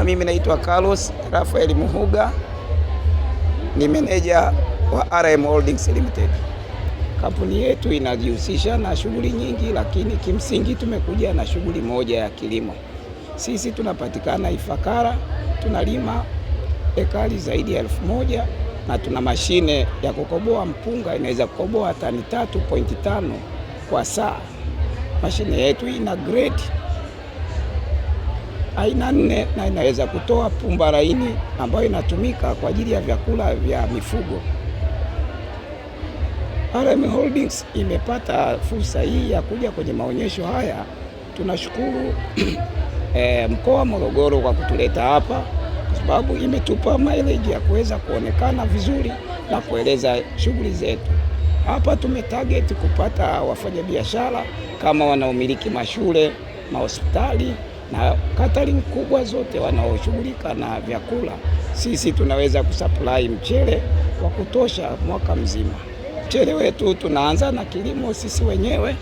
Mimi naitwa Carlos Rafael Muhuga, ni meneja wa RM Holdings Limited. Kampuni yetu inajihusisha na shughuli nyingi, lakini kimsingi tumekuja na shughuli moja ya kilimo. Sisi tunapatikana Ifakara, tunalima ekari zaidi ya 1000 na tuna mashine ya kukoboa mpunga, inaweza kukoboa tani 3.5 kwa saa. Mashine yetu ina grade aina 4 na inaweza kutoa pumba laini ambayo inatumika kwa ajili ya vyakula vya mifugo. RM Holdings imepata fursa hii ya kuja kwenye maonyesho haya. Tunashukuru mkoa wa Morogoro kwa kutuleta hapa, kwa sababu imetupa mileage ya kuweza kuonekana vizuri na kueleza shughuli zetu. Hapa tumetarget kupata wafanyabiashara kama wanaomiliki mashule, mahospitali na catering kubwa zote wanaoshughulika na vyakula. Sisi tunaweza kusupply mchele wa kutosha mwaka mzima. Mchele wetu tunaanza na kilimo sisi wenyewe,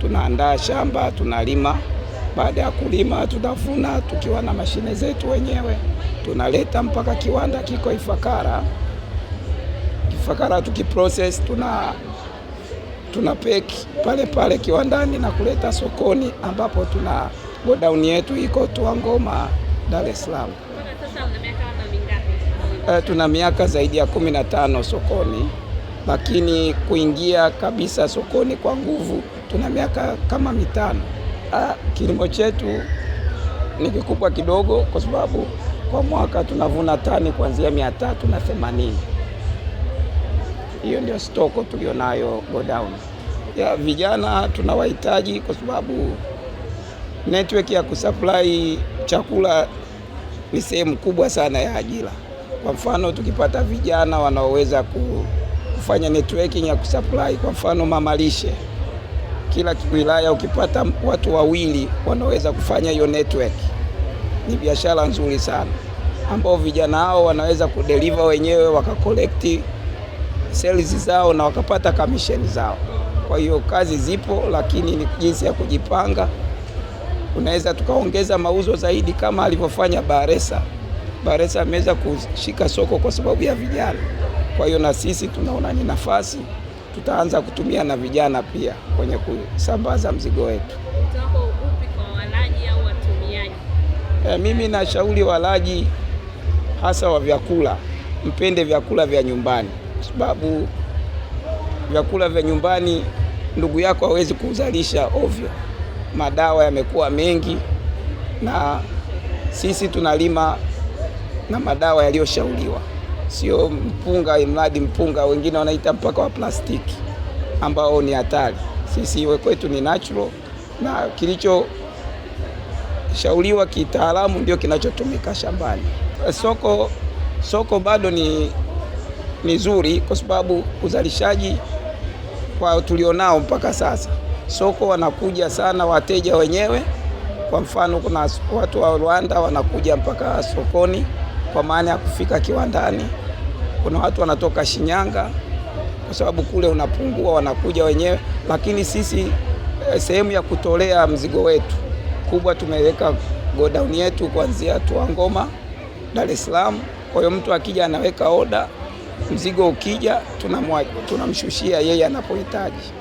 tunaandaa shamba, tunalima. Baada ya kulima tutavuna tukiwa na mashine zetu wenyewe, tunaleta mpaka kiwanda kiko Ifakara. Ifakara tukiprocess tuna peki pale kiwandani na kuleta sokoni, ambapo tuna godown yetu iko Tuangoma, Dar es Salaam. Sasa una miaka mingapi? Tuna miaka zaidi ya 15 sokoni, lakini kuingia kabisa sokoni kwa nguvu tuna miaka kama 5. Kilimo chetu ni kikubwa kidogo, kwa sababu kwa mwaka tunavuna tani kuanzia 380. Hiyo ndio stoko tulionayo godown. Ya vijana tunawahitaji, kwa sababu network ya kusupply chakula ni sehemu kubwa sana ya ajira. Kwa mfano tukipata vijana wanaoweza kufanya networking ya kusupply, kwa mfano mamalishe, kila wilaya ukipata watu wawili wanaweza kufanya hiyo network, ni biashara nzuri sana, ambao vijana hao wanaweza kudeliver wenyewe, wakakolekti sales zao na wakapata commission zao. Kwa hiyo kazi zipo, lakini ni jinsi ya kujipanga. Unaweza tukaongeza mauzo zaidi kama alivyofanya Baresa. Baresa ameweza kushika soko kwa sababu ya vijana. Kwa hiyo na sisi tunaona ni nafasi, tutaanza kutumia na vijana pia kwenye kusambaza mzigo wetu. Wito upi kwa walaji au watumiaji? Mimi nashauri walaji hasa wa vyakula, mpende vyakula vya nyumbani, kwa sababu vyakula vya nyumbani ndugu yako hawezi kuzalisha ovyo. Madawa yamekuwa mengi, na sisi tunalima na madawa yaliyoshauriwa, sio mpunga imradi mpunga, wengine wanaita mpaka wa plastiki ambao ni hatari. Sisi kwetu ni natural, na kilichoshauriwa kitaalamu ndio kinachotumika shambani. Soko bado ni zuri, kwa sababu uzalishaji kwa tulionao mpaka sasa, soko wanakuja sana wateja wenyewe. Kwa mfano kuna watu wa Rwanda wanakuja mpaka sokoni kwa maana ya kufika kiwandani. Kuna watu wanatoka Shinyanga, kwa sababu kule unapungua, wanakuja wenyewe. Lakini sisi sehemu ya kutolea mzigo wetu kubwa tumeweka godown yetu kuanzia Tuangoma, Dar es Salaam. Kwa hiyo mtu akija anaweka oda, mzigo ukija tunamshushia yeye anapohitaji.